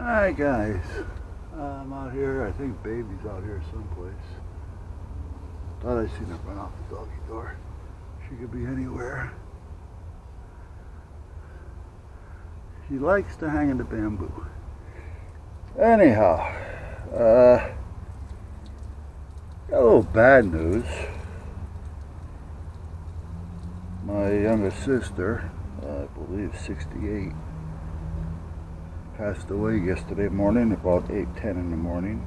Hi guys, I'm out here. I think baby's out here someplace. Thought I seen her run out the doggy door. She could be anywhere. She likes to hang in the bamboo. Anyhow, got a little bad news. My youngest sister, I believe 68, passed away yesterday morning about 8:10 in the morning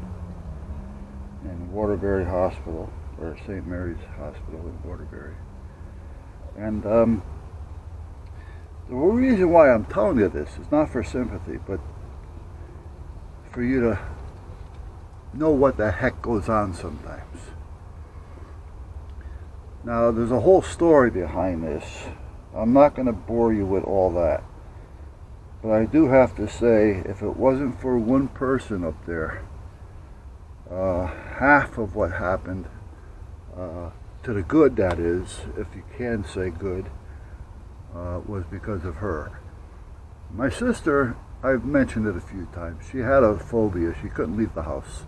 in Waterbury Hospital, or St. Mary's Hospital in Waterbury. And the reason why I'm telling you this is not for sympathy, but for you to know what the heck goes on sometimes. Now, there's a whole story behind this. I'm not going to bore you with all that. But I do have to say, if it wasn't for one person up there, half of what happened, to the good that is, if you can say good, was because of her. My sister, I've mentioned it a few times, she had a phobia. She couldn't leave the house.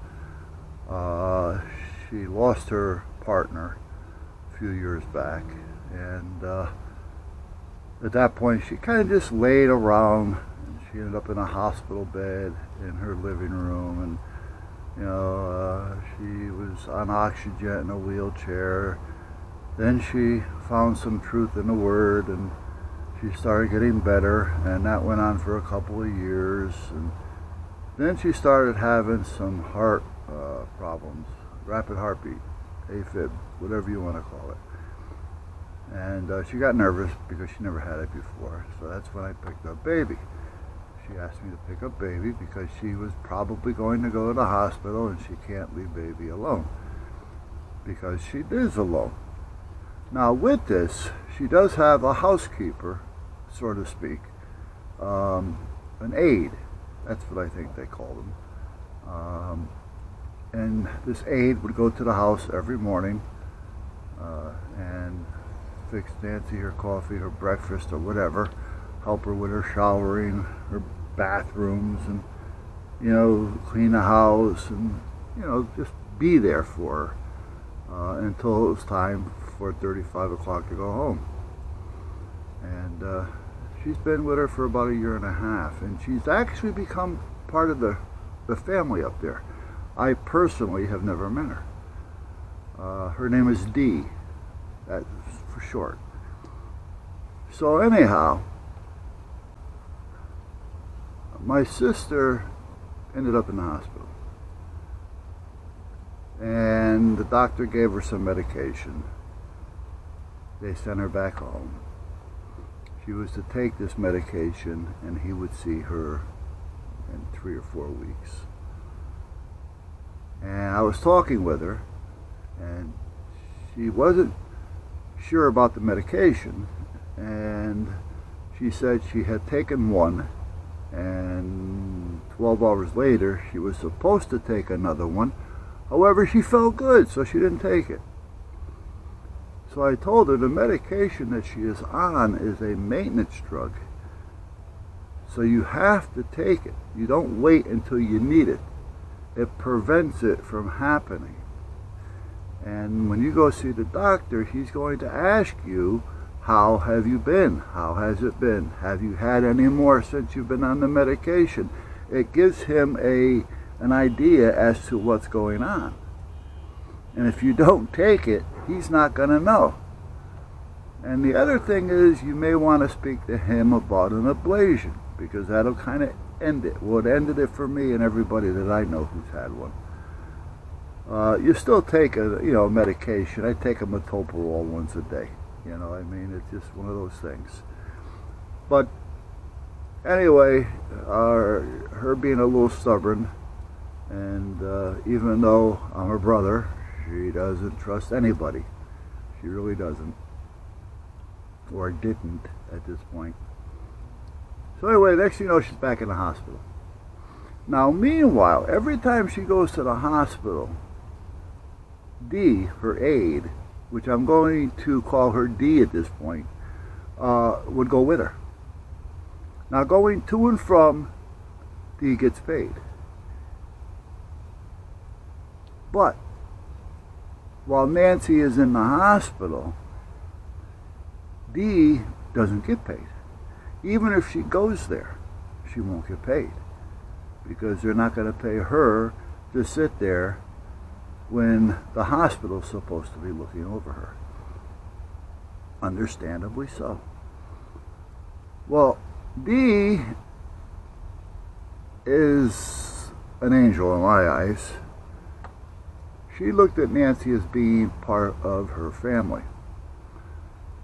She lost her partner a few years back, and at that point she kind of just laid around, and she ended up in a hospital bed in her living room, and she was on oxygen in a wheelchair. Then she found some truth in the Word, and she started getting better, and that went on for a couple of years. And then she started having some heart problems, rapid heartbeat, AFib, whatever you want to call it. And she got nervous because she never had it before, so that's when I picked up baby. She asked me to pick up baby because she was probably going to go to the hospital, and she can't leave baby alone because she is alone. Now with this, she does have a housekeeper, so to speak, an aide. That's what I think they call them. And this aide would go to the house every morning and fix Nancy her coffee, her breakfast, or whatever, help her with her showering, her bathrooms, and clean the house, and just be there for her until it was time for 4:35 o'clock to go home. And she's been with her for about a year and a half, and she's actually become part of the family up there. I personally have never met her. Her name is Dee, that's for short. So anyhow, my sister ended up in the hospital, and the doctor gave her some medication. They sent her back home. She was to take this medication, and he would see her in 3 or 4 weeks. And I was talking with her, and she wasn't sure about the medication, and she said she had taken one, and 12 hours later she was supposed to take another one. However, she felt good, so she didn't take it. So I told her the medication that she is on is a maintenance drug, so you have to take it. You don't wait until you need it. It prevents it from happening. And when you go see the doctor, he's going to ask you, how have you been? How has it been? Have you had any more since you've been on the medication? It gives him an idea as to what's going on. And if you don't take it, he's not going to know. And the other thing is, you may want to speak to him about an ablation, because that'll kind of end it. Well, it ended it for me and everybody that I know who's had one. You still take a medication. I take a metoprolol once a day. It's just one of those things. But anyway, her being a little stubborn, and even though I'm her brother, she doesn't trust anybody. She really doesn't, or didn't at this point. So anyway, next thing you know, she's back in the hospital. Now, meanwhile, every time she goes to the hospital, Dee, her aide, which I'm going to call her Dee at this point, would go with her. Now, going to and from Dee gets paid. But while Nancy is in the hospital, Dee doesn't get paid. Even if she goes there, she won't get paid because they're not going to pay her to sit there when the hospital's supposed to be looking over her. Understandably so. Well, Dee is an angel in my eyes. She looked at Nancy as being part of her family.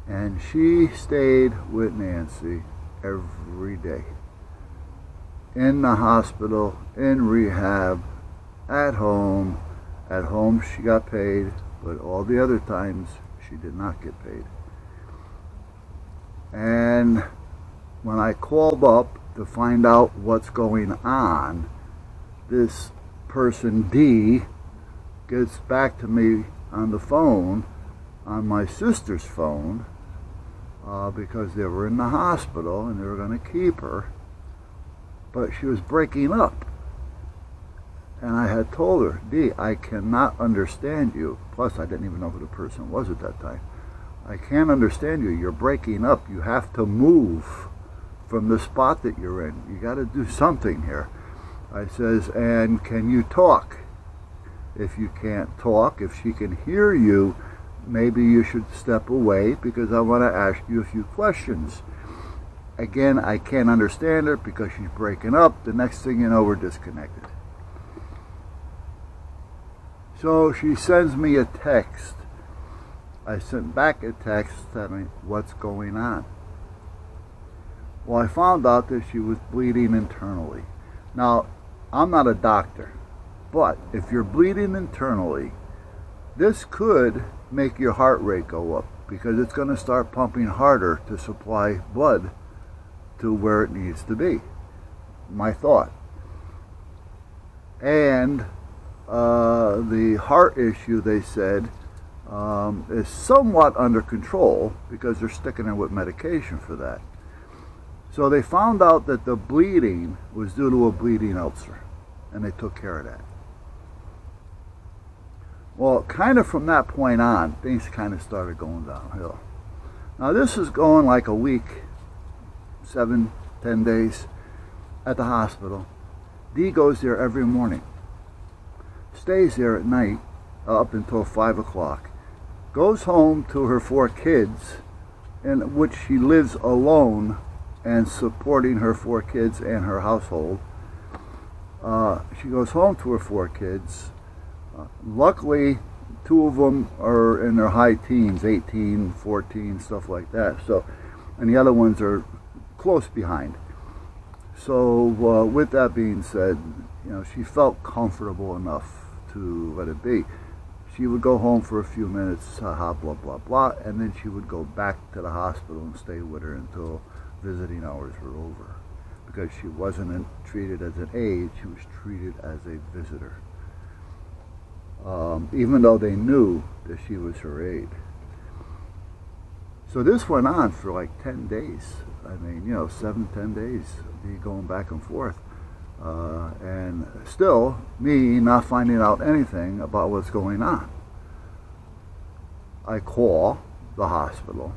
And she stayed with Nancy every day. In the hospital, in rehab, at home. At home she got paid, but all the other times she did not get paid. And when I called up to find out what's going on, this person, Dee, gets back to me on the phone, on my sister's phone, because they were in the hospital and they were going to keep her, but she was breaking up. And I had told her, Dee, I cannot understand you. Plus, I didn't even know who the person was at that time. I can't understand you. You're breaking up. You have to move from the spot that you're in. You got to do something here. I says, and can you talk? If you can't talk, if she can hear you, maybe you should step away because I want to ask you a few questions. Again, I can't understand her because she's breaking up. The next thing you know, we're disconnected. So she sends me a text. I sent back a text telling me what's going on. Well, I found out that she was bleeding internally. Now, I'm not a doctor, but if you're bleeding internally, this could make your heart rate go up because it's going to start pumping harder to supply blood to where it needs to be. My thought. And the heart issue, they said, is somewhat under control because they're sticking her with medication for that. So they found out that the bleeding was due to a bleeding ulcer, and they took care of that. Well, kind of from that point on, things kind of started going downhill. Now this is going like a week, 7, 10 days at the hospital. Dee goes there every morning, stays there at night up until 5 o'clock, goes home to her 4 kids, in which she lives alone and supporting her 4 kids and her household. She goes home to her 4 kids. Luckily, 2 of them are in their high teens, 18, 14, stuff like that. So, and the other ones are close behind. So, with that being said, you know, she felt comfortable enough to let it be. She would go home for a few minutes, blah, blah, blah, and then she would go back to the hospital and stay with her until visiting hours were over. Because she wasn't treated as an aide, she was treated as a visitor. Even though they knew that she was her aide. So this went on for like 10 days. I mean, you know, 7, 10 days, going back and forth. And still, me not finding out anything about what's going on. I call the hospital.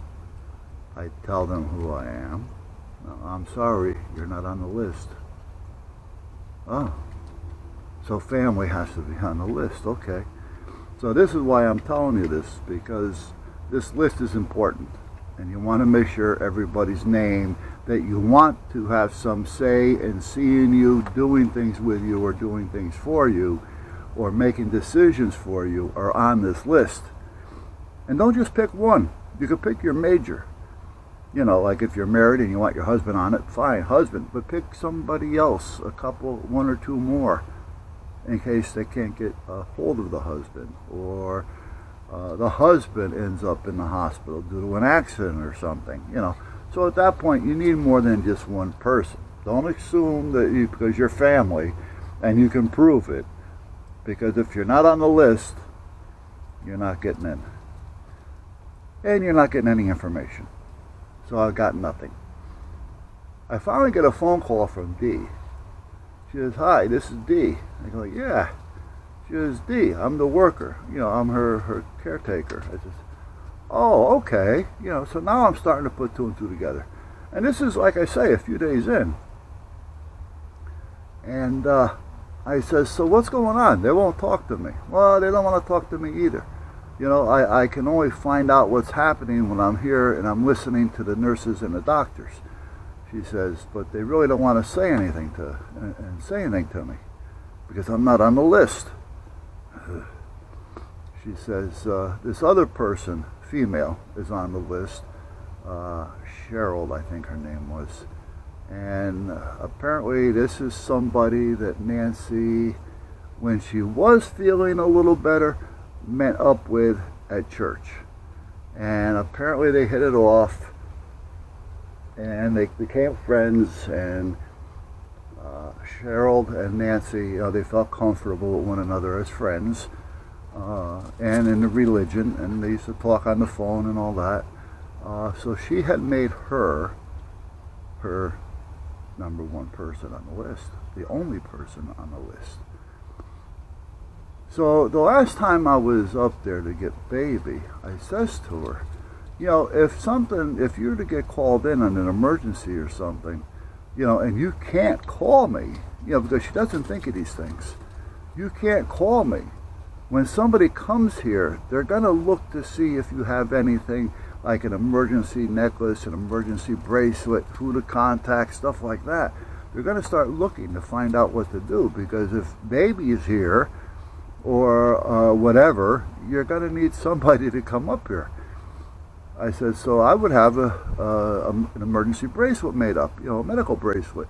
I tell them who I am. No, I'm sorry, you're not on the list. Oh, so family has to be on the list, okay. So this is why I'm telling you this, because this list is important. And you want to make sure everybody's name that you want to have some say in seeing you, doing things with you, or doing things for you, or making decisions for you are on this list. And don't just pick one. You can pick your major. You know, like if you're married and you want your husband on it, fine, husband. But pick somebody else, a couple, 1 or 2 more, in case they can't get a hold of the husband, or the husband ends up in the hospital due to an accident or something, you know. So at that point, you need more than just one person. Don't assume that because you're family and you can prove it, because if you're not on the list, you're not getting in. And you're not getting any information. So I got nothing. I finally get a phone call from Dee. She says, "Hi, this is Dee." I go, "Yeah." She says, "Dee, I'm the worker. I'm her caretaker." I says, "Oh, okay." So now I'm starting to put two and two together. And this is, like I say, a few days in. And I says, "So what's going on? They won't talk to me." "Well, they don't want to talk to me either. I can only find out what's happening when I'm here and I'm listening to the nurses and the doctors." She says, "But they really don't want to say anything to me because I'm not on the list." She says, "This other person, female, is on the list. Cheryl, I think her name was. And apparently this is somebody that Nancy, when she was feeling a little better, met up with at church. And apparently they hit it off, and they became friends, and Cheryl and Nancy, they felt comfortable with one another as friends, and in the religion, and they used to talk on the phone and all that. So she had made her number one person on the list, the only person on the list. So the last time I was up there to get baby, I says to her, if you're to get called in on an emergency or something, and you can't call me, because she doesn't think of these things. You can't call me. When somebody comes here, they're going to look to see if you have anything like an emergency necklace, an emergency bracelet, who to contact, stuff like that. They're going to start looking to find out what to do, because if baby is here or whatever, you're going to need somebody to come up here. I said, so I would have an emergency bracelet made up, a medical bracelet.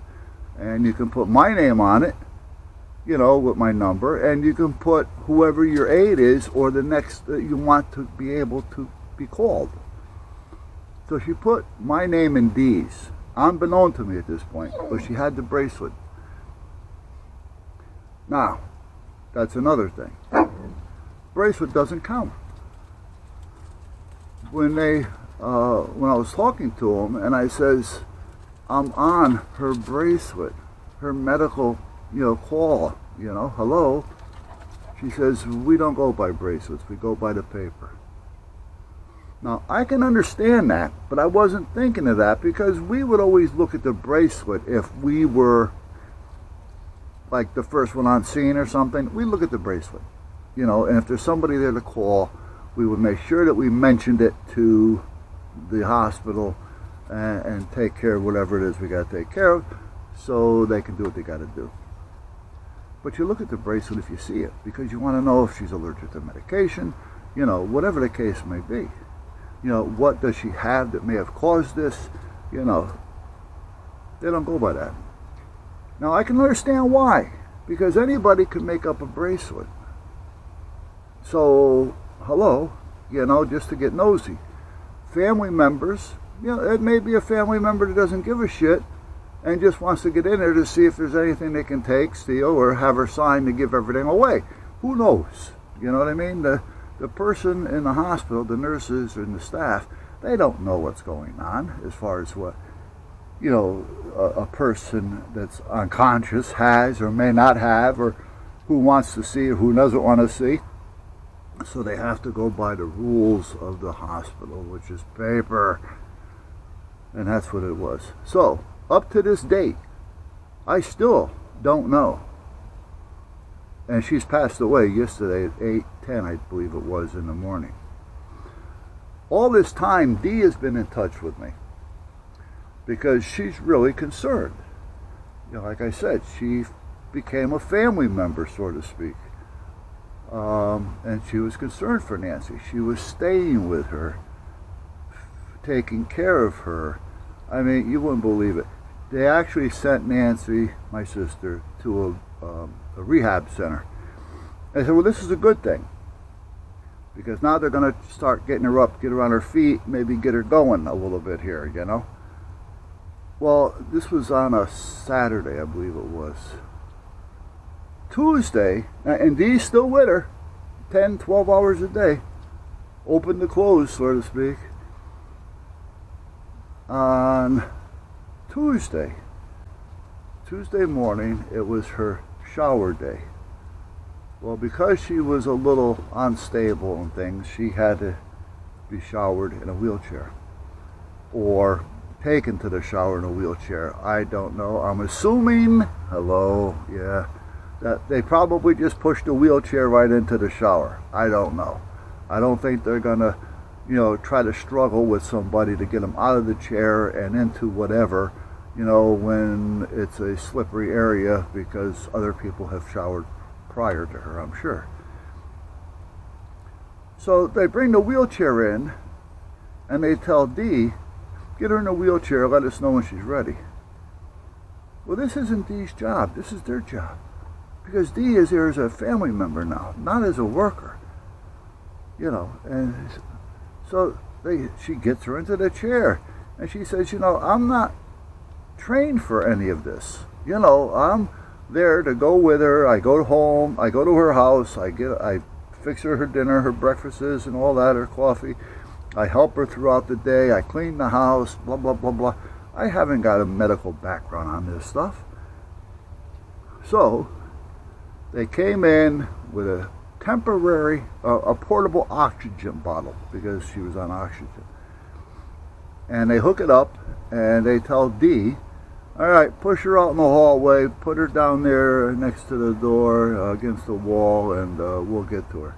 And you can put my name on it, with my number, and you can put whoever your aide is or the next that you want to be able to be called. So she put my name in Dee's, unbeknown to me at this point, but she had the bracelet. Now, that's another thing. Bracelet doesn't count. When I was talking to them, and I says, I'm on her bracelet, her medical, call, hello. She says, we don't go by bracelets, we go by the paper. Now, I can understand that, but I wasn't thinking of that, because we would always look at the bracelet if we were like the first one on scene or something. We look at the bracelet, and if there's somebody there to call, we would make sure that we mentioned it to the hospital and take care of whatever it is we got to take care of, so they can do what they got to do. But you look at the bracelet if you see it, because you want to know if she's allergic to medication, whatever the case may be. What does she have that may have caused this? They don't go by that. Now, I can understand why, because anybody can make up a bracelet. So, hello, just to get nosy. Family members, it may be a family member that doesn't give a shit and just wants to get in there to see if there's anything they can take, steal, or have her sign to give everything away. Who knows? You know what I mean? The person in the hospital, the nurses and the staff, they don't know what's going on as far as what, a person that's unconscious has or may not have, or who wants to see or who doesn't want to see. So they have to go by the rules of the hospital, which is paper. And that's what it was. So, up to this date, I still don't know. And she's passed away yesterday at 8:10, I believe it was, in the morning. All this time, Dee has been in touch with me, because she's really concerned. Like I said, she became a family member, so to speak. And she was concerned for Nancy. She was staying with her, taking care of her. I mean, you wouldn't believe it. They actually sent Nancy, my sister, to a rehab center. I said, well, this is a good thing, because now they're going to start getting her up, get her on her feet, maybe get her going a little bit here, Well, this was on a Saturday, I believe it was. Tuesday, and Dee's still with her, 10, 12 hours a day, open to close, so to speak. On Tuesday, Tuesday morning, it was her shower day. Well, because she was a little unstable and things, she had to be showered in a wheelchair or taken to the shower in a wheelchair. I don't know. I'm assuming, hello, yeah, that they probably just pushed the wheelchair right into the shower. I don't know. I don't think they're gonna, try to struggle with somebody to get them out of the chair and into whatever, when it's a slippery area because other people have showered prior to her, I'm sure. So they bring the wheelchair in and they tell Dee, get her in a wheelchair, let us know when she's ready. Well, this isn't Dee's job, this is their job. Because Dee is here as a family member now, not as a worker. And so she gets her into the chair and she says, I'm not trained for any of this. I'm there to go with her. I go home, I go to her house, I fix her dinner, her breakfasts and all that, her coffee. I help her throughout the day, I clean the house, blah, blah, blah, blah. I haven't got a medical background on this stuff. So they came in with a temporary, a portable oxygen bottle because she was on oxygen. And they hook it up and they tell Dee, all right, push her out in the hallway, put her down there next to the door, against the wall, and we'll get to her.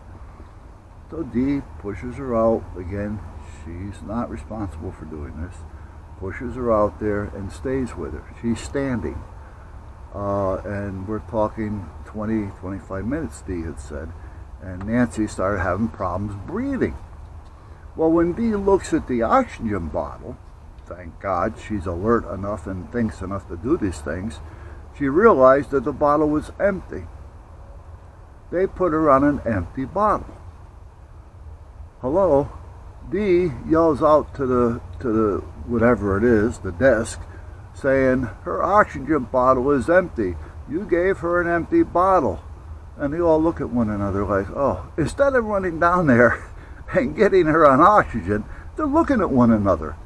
So Dee pushes her out. Again, she's not responsible for doing this. Pushes her out there and stays with her. She's standing. And we're talking 20, 25 minutes, Dee had said. And Nancy started having problems breathing. Well, when Dee looks at the oxygen bottle, thank God she's alert enough and thinks enough to do these things, she realized that the bottle was empty. They put her on an empty bottle. Hello? Dee yells out to the whatever it is, the desk, saying her oxygen bottle is empty. You gave her an empty bottle. And they all look at one another like, oh, instead of running down there and getting her on oxygen, they're looking at one another.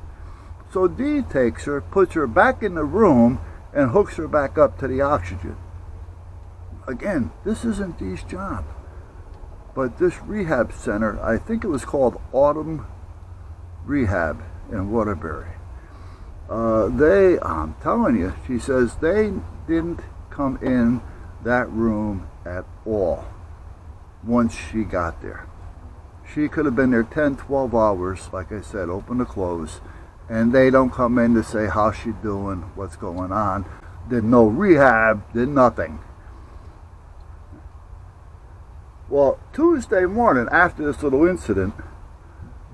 So Dee takes her, puts her back in the room, and hooks her back up to the oxygen. Again, this isn't Dee's job. But this rehab center, I think it was called Autumn Rehab in Waterbury. I'm telling you, she says they didn't come in that room at all once she got there. She could have been there 10, 12 hours, like I said, open to close, and they don't come in to say how's she doing, what's going on. Did no rehab, did nothing. Well, Tuesday morning, after this little incident,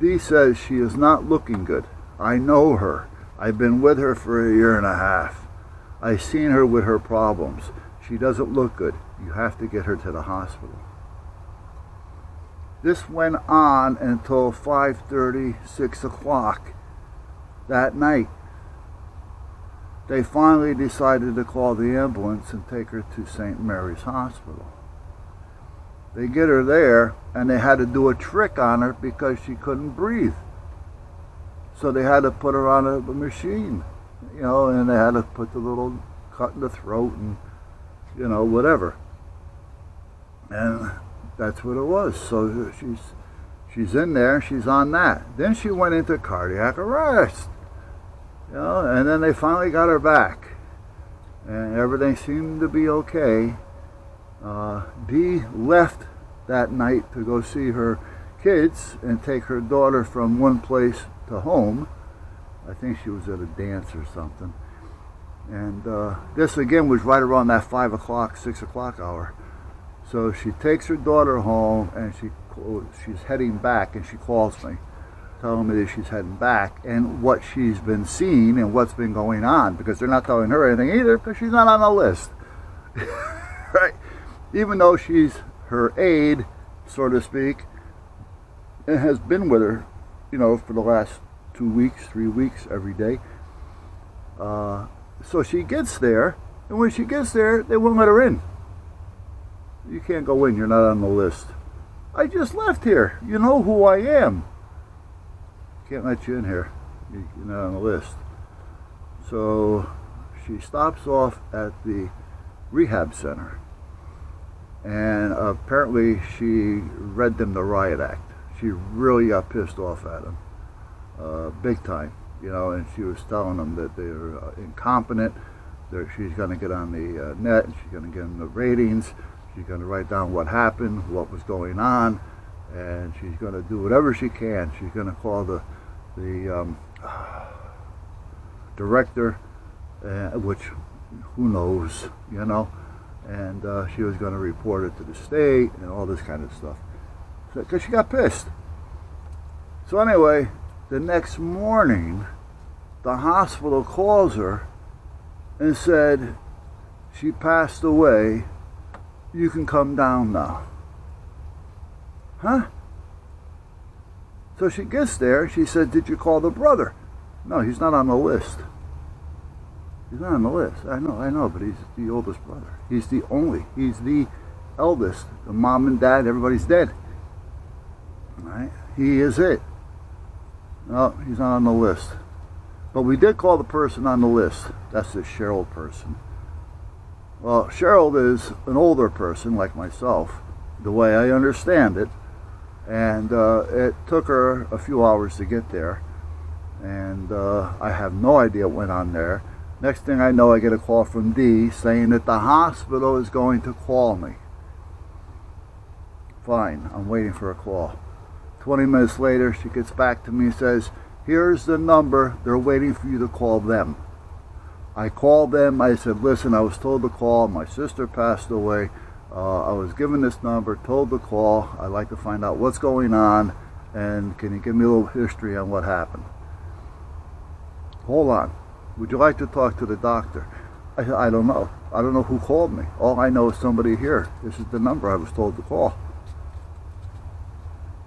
Dee says she is not looking good. I know her. I've been with her for 1.5 years. I've seen her with her problems. She doesn't look good. You have to get her to the hospital. This went on until 5:30, 6 o'clock that night. They finally decided to call the ambulance and take her to St. Mary's Hospital. They get her there, and they had to do a trick on her because she couldn't breathe. So they had to put her on a machine, and they had to put the little cut in the throat and, whatever. And that's what it was. So she's in there, she's on that. Then she went into cardiac arrest. And then they finally got her back. And everything seemed to be okay. Dee left that night to go see her kids and take her daughter from one place to home. I think she was at a dance or something. And this again was right around that 5 o'clock, 6 o'clock hour. So she takes her daughter home and she's heading back, and she calls me, telling me that she's heading back and what she's been seeing and what's been going on, because they're not telling her anything either because she's not on the list. Right? Even though she's her aide, so to speak, and has been with her, for the last 2 weeks, 3 weeks, every day. So she gets there, and when she gets there, they won't let her in. You can't go in, you're not on the list. I just left here. You know who I am. Can't let you in here. You're not on the list. So she stops off at the rehab center, and apparently she read them the riot act. She really got pissed off at them, big time, you know, and she was telling them that they're incompetent. She's going to get on the net, and she's going to get them the ratings. She's going to write down what happened, what was going on, and she's going to do whatever she can. She's going to call the director, which who knows, you know, and she was going to report it to the state and all this kind of stuff, because she got pissed. So anyway, the next morning, the hospital calls her and said, she passed away, you can come down now. Huh? So she gets there, she said, did you call the brother? No, he's not on the list. He's not on the list. I know, but he's the oldest brother. He's the eldest. The mom and dad, everybody's dead. All right? He is it. No, he's not on the list. But we did call the person on the list. That's the Cheryl person. Well, Cheryl is an older person like myself, the way I understand it. And it took her a few hours to get there. And I have no idea what went on there. Next thing I know, I get a call from Dee saying that the hospital is going to call me. Fine, I'm waiting for a call. 20 minutes later, she gets back to me and says, here's the number, they're waiting for you to call them. I called them, I said, listen, I was told to call, my sister passed away, I was given this number, told to call, I'd like to find out what's going on, and can you give me a little history on what happened? Hold on, would you like to talk to the doctor? I said, I don't know. I don't know who called me. All I know is somebody here. This is the number I was told to call.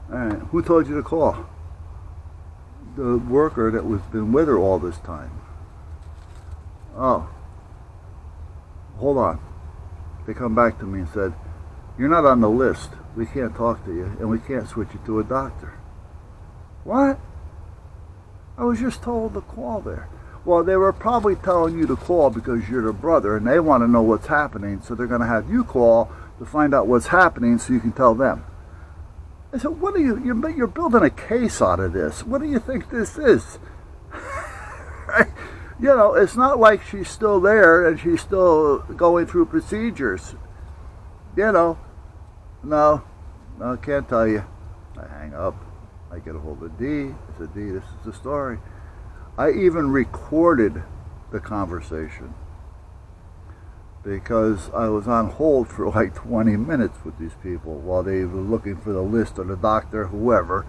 All right, who told you to call? The worker that was been with her all this time. Oh, hold on. They come back to me and said, you're not on the list. We can't talk to you, and we can't switch you to a doctor. What? I was just told to call there. Well, they were probably telling you to call because you're the brother, and they want to know what's happening, so they're going to have you call to find out what's happening so you can tell them. I said, what are you're building a case out of this. What do you think this is? Right? You know, it's not like she's still there and she's still going through procedures. You know, no, I can't tell you. I hang up. I get a hold of Dee. I said, Dee, this is the story. I even recorded the conversation because I was on hold for like 20 minutes with these people while they were looking for the list or the doctor, whoever,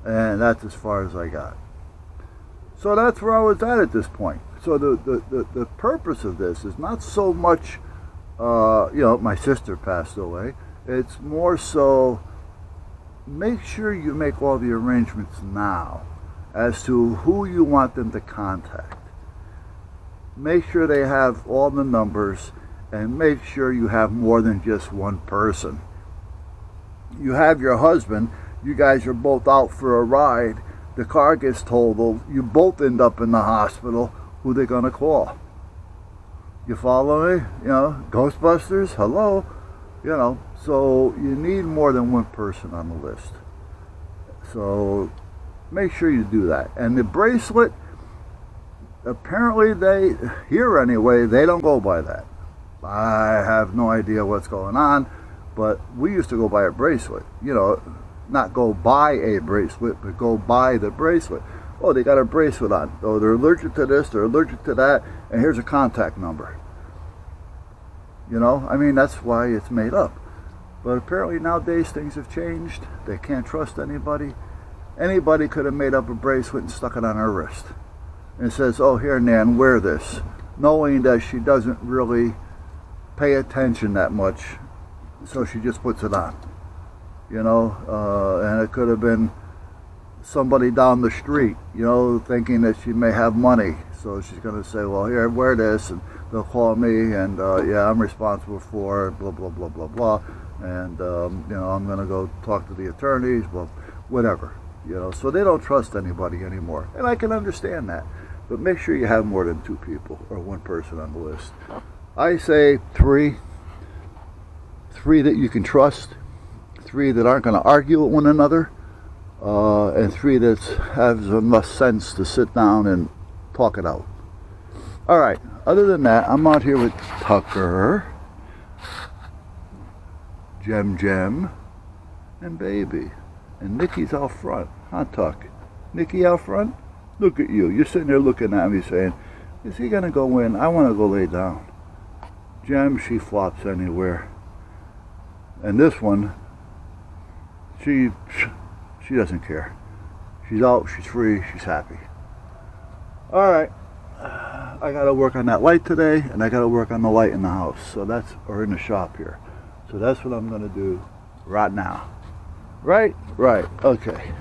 and that's as far as I got. So that's where I was at this point. So the purpose of this is not so much, you know, my sister passed away. It's more so make sure you make all the arrangements now as to who you want them to contact. Make sure they have all the numbers, and make sure you have more than just one person. You have your husband, you guys are both out for a ride, the car gets totaled, you both end up in the hospital, who they gonna call? You follow me? You know, Ghostbusters, hello? You know, so you need more than one person on the list. So make sure you do that. And the bracelet, apparently they, here anyway, they don't go by that. I have no idea what's going on, but we used to go by a bracelet. You know, not go buy a bracelet, but go buy the bracelet. Oh, they got a bracelet on. Oh, they're allergic to this, they're allergic to that, and here's a contact number. You know, I mean, that's why it's made up. But apparently nowadays things have changed. They can't trust anybody. Anybody could have made up a bracelet and stuck it on her wrist. And says, oh, here, Nan, wear this. Knowing that she doesn't really pay attention that much. So she just puts it on. You know, and it could have been somebody down the street, you know, thinking that she may have money. So she's going to say, well, here, wear this, and they'll call me, and yeah, I'm responsible for blah, blah, blah, blah, blah. And, you know, I'm going to go talk to the attorneys, well, whatever. You know, so they don't trust anybody anymore. And I can understand that. but make sure you have more than 2 people or 1 person on the list. I say 3 that you can trust, 3 that aren't going to argue with one another, and 3 that have enough sense to sit down and talk it out. All right, other than that, I'm out here with Tucker, Jem, and Baby. And Nikki's out front. Huh, Tuck? Nikki out front? Look at you. You're sitting there looking at me saying, is he going to go in? I want to go lay down. Jem, she flops anywhere. And this one, she doesn't care. She's out, she's free, she's happy. All right. I got to work on that light today, and I got to work on the light in the house. Or in the shop here. So that's what I'm going to do right now. Right? Right. Okay.